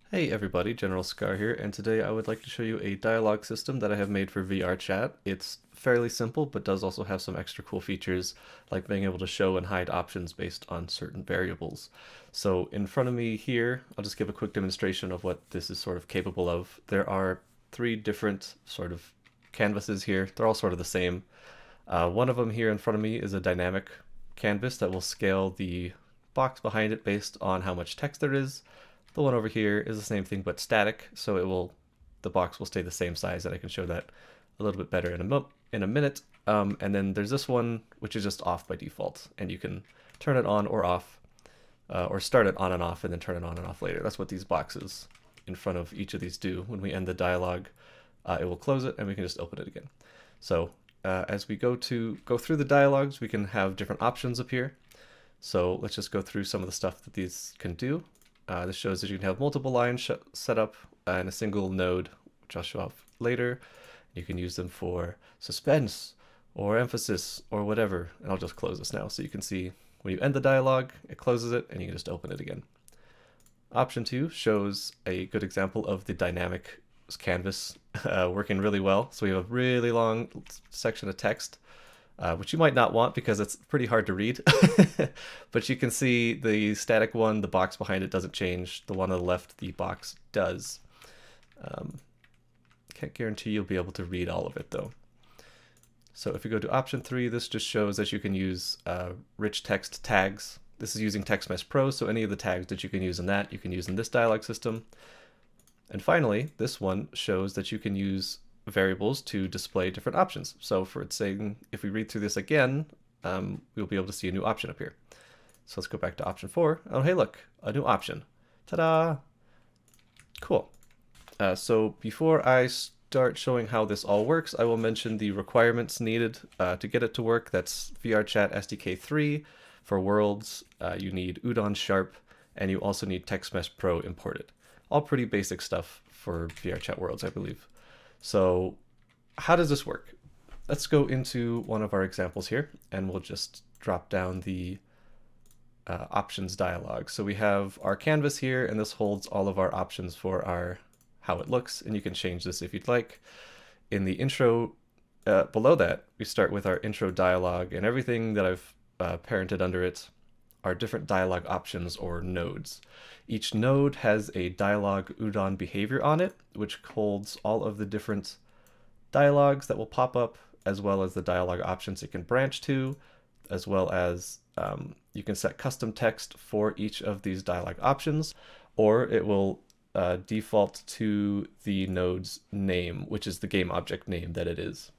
Hey everybody, General Scar here, and today I would like to show you a dialogue system that I have made for VRChat. It's fairly simple, but does also have some extra cool features, like being able to show and hide options based on certain variables. So in front of me here, I'll just give a quick demonstration of what this is sort of capable of. There are three different sort of canvases here. They're all sort of the same. One of them here in front of me is a dynamic canvas that will scale the box behind it based on how much text there is. The one over here is the same thing but static, so the box will stay the same size, and I can show that a little bit better in a minute. And then there's this one which is just off by default, and you can turn it on or off, or start it on and off and then turn it on and off later. That's what these boxes in front of each of these do. When we end the dialogue, it will close it and we can just open it again. So as we go through the dialogues, we can have different options appear. So let's just go through some of the stuff that these can do. This shows that you can have multiple lines set up in a single node, which I'll show off later. You can use them for suspense or emphasis or whatever. And I'll just close this now so you can see when you end the dialogue, it closes it and you can just open it again. Option 2 shows a good example of the dynamic canvas working really well. So we have a really long section of text, which you might not want because it's pretty hard to read. But you can see the static one, the box behind it doesn't change. The one on the left, the box does. Can't guarantee you'll be able to read all of it though. So if we go to option 3, this just shows that you can use rich text tags. This is using TextMesh Pro, so any of the tags that you can use in that, you can use in this dialog system. And finally, this one shows that you can use variables to display different options. So for it's saying, if we read through this again, we'll be able to see a new option appear. So let's go back to option 4. Oh, hey, look, a new option. Ta-da! Cool. So before I start showing how this all works, I will mention the requirements needed to get it to work. That's VRChat SDK 3. For worlds, you need Udon Sharp, and you also need TextMesh Pro imported. All pretty basic stuff for VRChat worlds, I believe. So how does this work? Let's go into one of our examples here, and we'll just drop down the options dialog. So we have our canvas here, and this holds all of our options for our how it looks, and you can change this if you'd like. In the intro, below that, we start with our intro dialog, and everything that I've parented under it are different dialog options or nodes. Each node has a dialog udon behavior on it, which holds all of the different dialogues that will pop up, as well as the dialog options it can branch to, as well as you can set custom text for each of these dialog options, or it will default to the node's name, which is the game object name that it is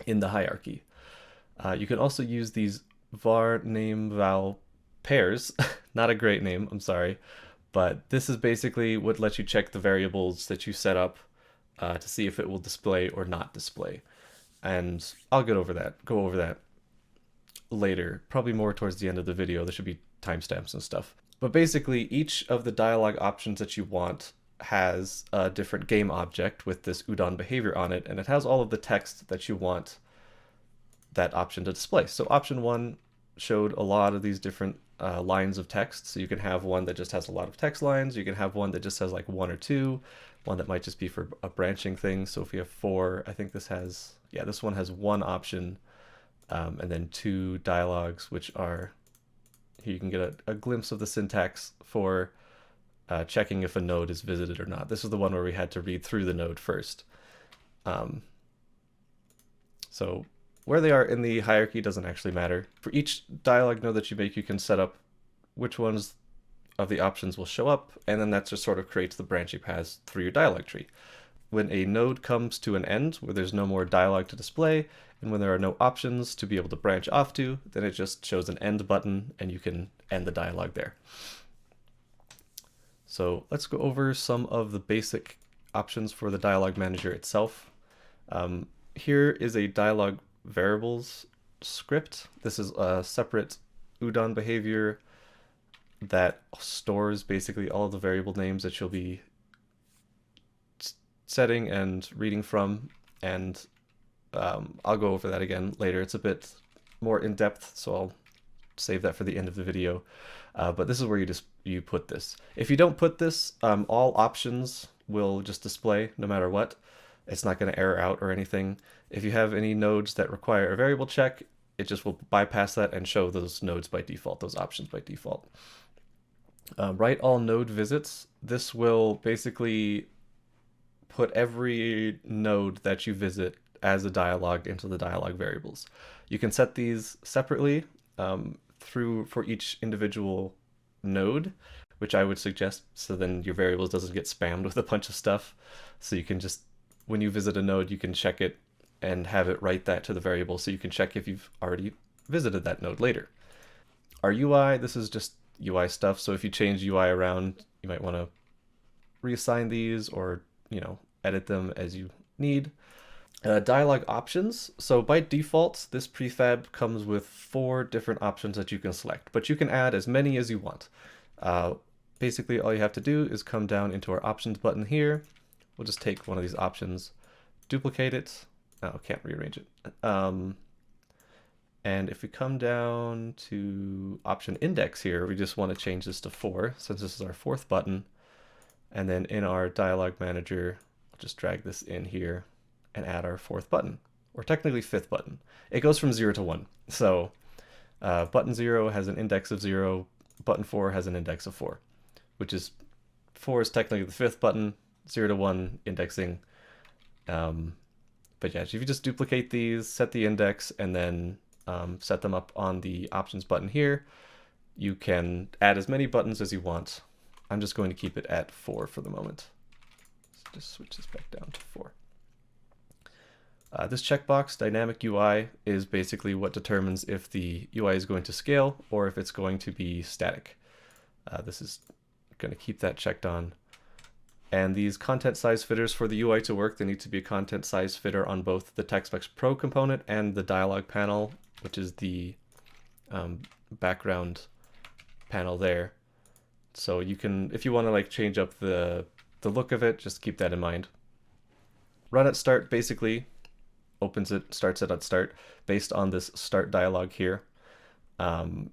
in the hierarchy. You can also use these var name val pairs. Not a great name, I'm sorry, but this is basically what lets you check the variables that you set up to see if it will display or not display. And I'll go over that later, probably more towards the end of the video. There should be timestamps and stuff. But basically, each of the dialog options that you want has a different game object with this udon behavior on it, and it has all of the text that you want that option to display. So option 1 showed a lot of these different lines of text. So you can have one that just has a lot of text lines. You can have one that just has like 1 or 2, one that might just be for a branching thing. So if we have 4, I think this has, yeah, this one has 1 option and then 2 dialogues, which are, here you can get a glimpse of the syntax for checking if a node is visited or not. This is the one where we had to read through the node first. So where they are in the hierarchy doesn't actually matter. For each dialog node that you make, you can set up which ones of the options will show up, and then that just sort of creates the branching paths through your dialog tree. When a node comes to an end, where there's no more dialog to display, and when there are no options to be able to branch off to, then it just shows an end button, and you can end the dialog there. So let's go over some of the basic options for the Dialog Manager itself. Here is a dialog variables script. This is a separate udon behavior that stores basically all of the variable names that you'll be setting and reading from, and I'll go over that again later. It's a bit more in depth, so I'll save that for the end of the video. But this is where you put this. If you don't put this, all options will just display no matter what. It's not going to error out or anything. If you have any nodes that require a variable check, it just will bypass that and show those nodes by default, those options by default. Write all node visits. This will basically put every node that you visit as a dialog into the dialog variables. You can set these separately for each individual node, which I would suggest, so then your variables doesn't get spammed with a bunch of stuff. So you can just, when you visit a node, you can check it and have it write that to the variable, so you can check if you've already visited that node later. Our UI, this is just UI stuff, so if you change UI around, you might want to reassign these or, edit them as you need. Dialog options. So by default, this prefab comes with 4 different options that you can select, but you can add as many as you want. Basically, all you have to do is come down into our options button here. We'll just take one of these options, duplicate it. Oh, can't rearrange it. And if we come down to option index here, we just want to change this to 4 since this is our 4th button. And then in our dialog manager, I'll just drag this in here and add our 4th button, or technically 5th button. It goes from 0 to 1. So button 0 has an index of 0, button 4 has an index of 4, which is 4 is technically the 5th button, 0 to 1 indexing. But yeah, if you just duplicate these, set the index, and then set them up on the options button here, you can add as many buttons as you want. I'm just going to keep it at 4 for the moment. So just switch this back down to 4. This checkbox, dynamic UI, is basically what determines if the UI is going to scale or if it's going to be static. This is going to keep that checked on. And these content size fitters for the UI to work, they need to be a content size fitter on both the TextMesh Pro component and the dialog panel, which is the background panel there. So you can, if you want to change up the look of it, just keep that in mind. Run at start basically opens it, starts it at start based on this start dialog here.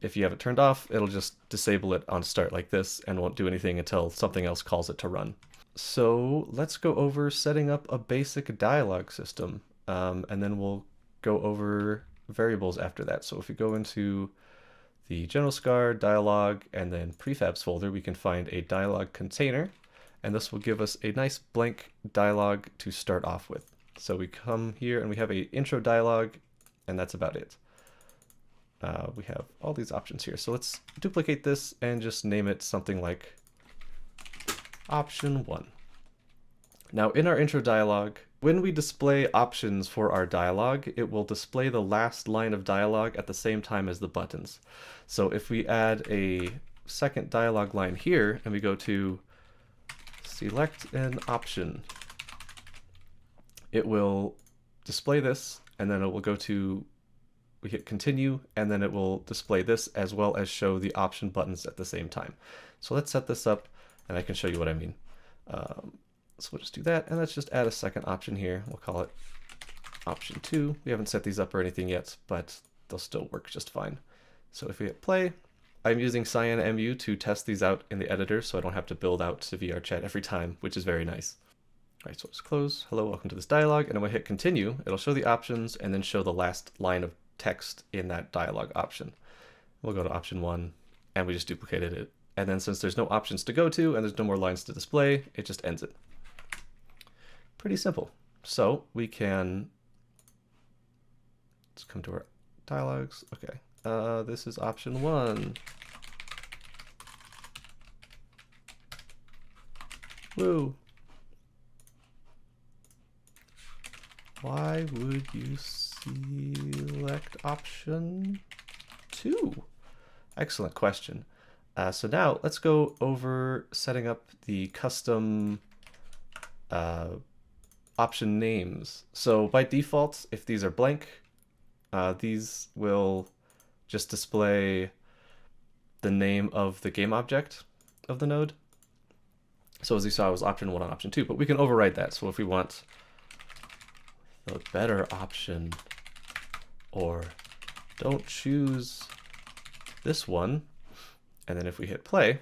If you have it turned off, it'll just disable it on start like this and won't do anything until something else calls it to run. So let's go over setting up a basic dialog system, and then we'll go over variables after that. So if we go into the general scar, dialog, and then prefabs folder, we can find a dialog container, and this will give us a nice blank dialog to start off with. So we come here and we have a intro dialog, and that's about it. We have all these options here. So let's duplicate this and just name it something like option 1. Now in our intro dialog, when we display options for our dialog, it will display the last line of dialog at the same time as the buttons. So if we add a second dialog line here and we go to select an option, it will display this, and then it will go to, we hit continue, and then it will display this as well as show the option buttons at the same time. So let's set this up and I can show you what I mean. So we'll just do that, and let's just add a second option here. We'll call it option 2. We haven't set these up or anything yet, but they'll still work just fine. So if we hit play, I'm using CyanMU to test these out in the editor, so I don't have to build out to VRChat every time, which is very nice. All right, so let's close. Hello, welcome to this dialog, and then we'll hit continue. It'll show the options and then show the last line of text in that dialog option. We'll go to option 1, and we just duplicated it. And then since there's no options to go to and there's no more lines to display, it just ends it. Pretty simple. So we can, let's come to our dialogues. Okay, this is option 1. Woo. Why would you select option 2? Excellent question. So now let's go over setting up the custom option names. So by default, if these are blank, these will just display the name of the game object of the node. So as you saw, it was option 1 on option 2, but we can override that. So if we want the better option, or don't choose this one, and then if we hit play,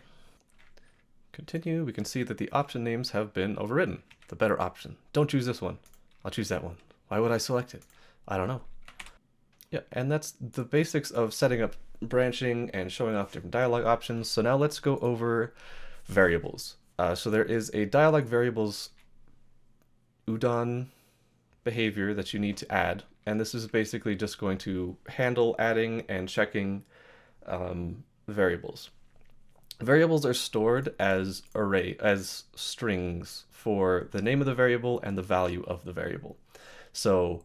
continue, we can see that the option names have been overwritten. The better option. Don't choose this one. I'll choose that one. Why would I select it? I don't know. Yeah, and that's the basics of setting up branching and showing off different dialog options. So now let's go over variables. So there is a dialog variables udon behavior that you need to add, and this is basically just going to handle adding and checking variables. Variables are stored as strings for the name of the variable and the value of the variable. So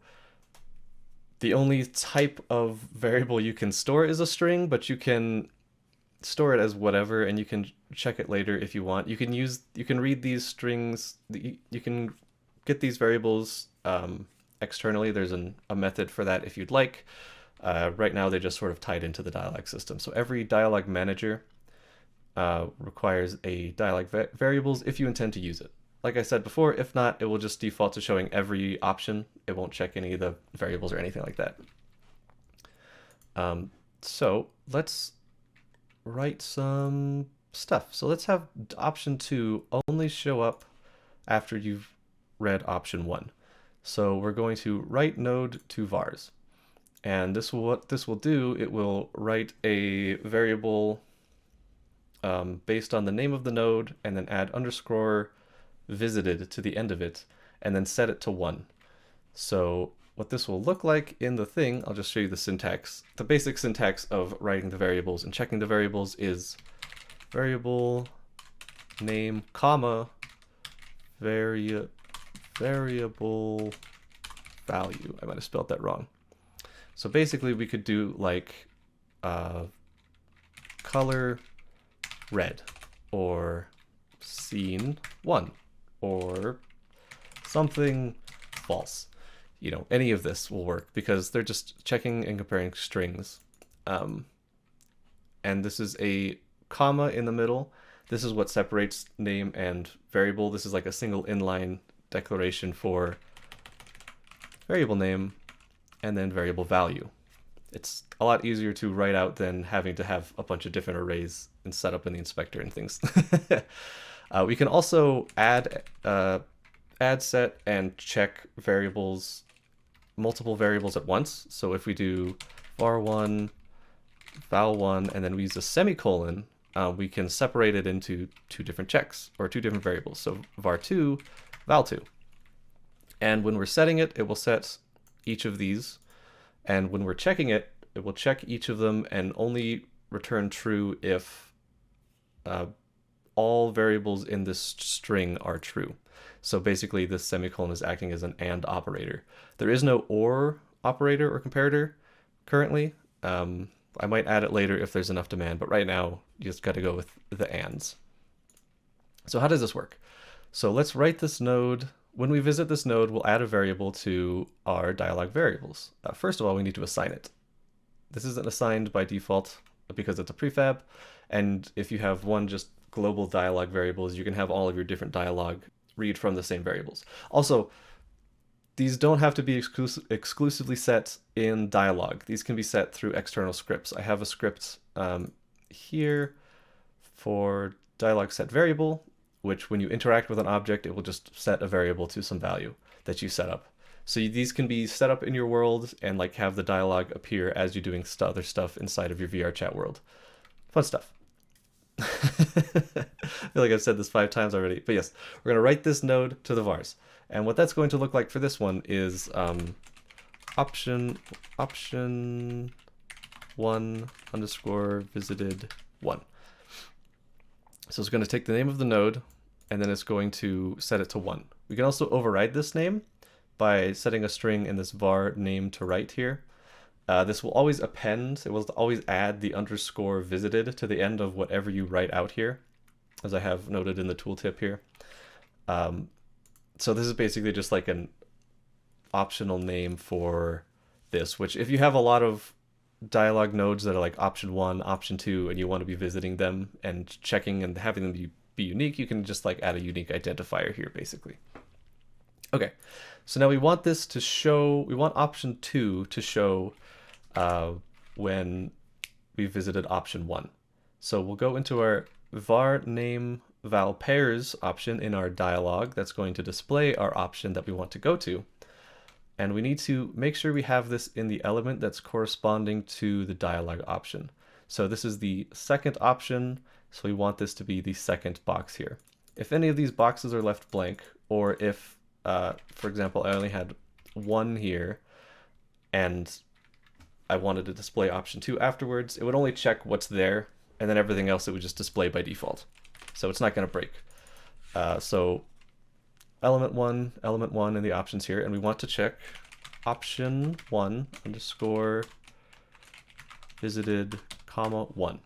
the only type of variable you can store is a string, but you can store it as whatever, and you can check it later if you want. You can read these strings, you can get these variables externally. There's a method for that if you'd like. Right now, they're just sort of tied into the dialog system. So every dialog manager requires a dialog variables if you intend to use it. Like I said before, if not, it will just default to showing every option. It won't check any of the variables or anything like that. So let's write some stuff. So let's have option 2 only show up after you've read option 1. So we're going to write node to vars. And what this will do, it will write a variable based on the name of the node, and then add underscore visited to the end of it, and then set it to 1. So what this will look like in the thing, I'll just show you the syntax. The basic syntax of writing the variables and checking the variables is variable name, comma, variable value. I might have spelled that wrong. So basically we could do like color red, or scene 1, or something false. You know, any of this will work because they're just checking and comparing strings. And this is a comma in the middle. This is what separates name and variable. This is like a single inline declaration for variable name and then variable value. It's a lot easier to write out than having to have a bunch of different arrays and set up in the inspector and things. We can also add set and check variables, multiple variables at once. So if we do var1, val1, and then we use a semicolon, we can separate it into 2 different checks, or 2 different variables. So var2, val2. And when we're setting it, it will set each of these. And when we're checking it, it will check each of them and only return true if all variables in this string are true. So basically this semicolon is acting as an AND operator. There is no OR operator or comparator currently. I might add it later if there's enough demand, but right now you just got to go with the ANDs. So how does this work? So let's write this node. When we visit this node, we'll add a variable to our dialog variables. First of all, we need to assign it. This isn't assigned by default because it's a prefab. And if you have one just global dialog variables, you can have all of your different dialog read from the same variables. Also, these don't have to be exclusively set in dialog. These can be set through external scripts. I have a script here for dialog set variable, which when you interact with an object, it will just set a variable to some value that you set up. So these can be set up in your world and like have the dialogue appear as you're doing other stuff inside of your VRChat world. Fun stuff. I feel like I've said this 5 times already, but yes, we're going to write this node to the vars. And what that's going to look like for this one is option 1 underscore visited 1. So it's going to take the name of the node, and then it's going to set it to 1. We can also override this name by setting a string in this var name to write here. This will always append, it will always add the underscore visited to the end of whatever you write out here, as I have noted in the tooltip here. So this is basically just like an optional name for this, which if you have a lot of dialog nodes that are like option 1, option 2, and you want to be visiting them and checking and having them be unique, you can just like add a unique identifier here basically. Okay, so now we want this to show, we want option 2 to show when we visited option 1. So we'll go into our var name val pairs option in our dialog that's going to display our option that we want to go to. And we need to make sure we have this in the element that's corresponding to the dialog option. So this is the second option, so we want this to be the second box here. If any of these boxes are left blank, or if, for example, I only had one here, and I wanted to display option 2 afterwards, it would only check what's there, and then everything else it would just display by default. So it's not going to break. So element 1 in the options here, and we want to check option 1 underscore visited comma 1.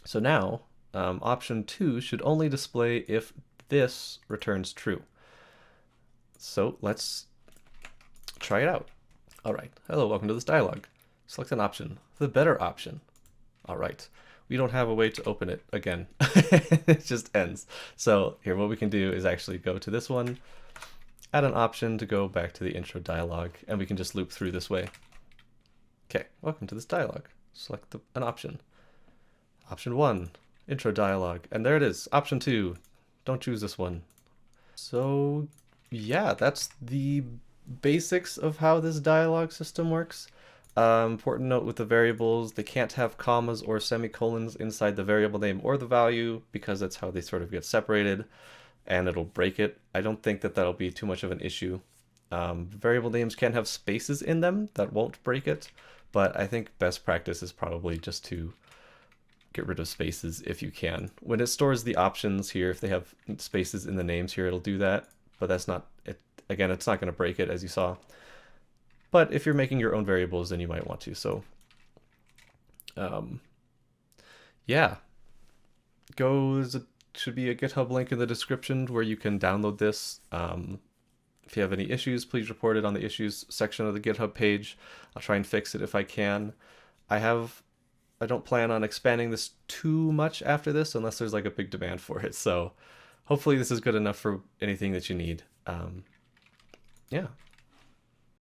So now option 2 should only display if this returns true. So let's try it out. All right, hello, welcome to this dialog. Select an option, the better option. All right, we don't have a way to open it again. It just ends. So here, what we can do is actually go to this one, add an option to go back to the intro dialog, and we can just loop through this way. Okay, welcome to this dialog. Select an option. Option 1, intro dialog, and there it is. Option 2, don't choose this one. So yeah, that's the basics of how this dialog system works. Important note with the variables, they can't have commas or semicolons inside the variable name or the value because that's how they sort of get separated, and it'll break it. I don't think that that'll be too much of an issue. Variable names can have spaces in them that won't break it, but I think best practice is probably just to get rid of spaces if you can. When it stores the options here, if they have spaces in the names here, it'll do that, but that's not it. Again, it's not going to break it, as you saw. But if you're making your own variables, then you might want to. So yeah, should be a GitHub link in the description where you can download this. If you have any issues, please report it on the issues section of the GitHub page. I'll try and fix it if I can. I don't plan on expanding this too much after this unless there's like a big demand for it. So hopefully this is good enough for anything that you need. Yeah.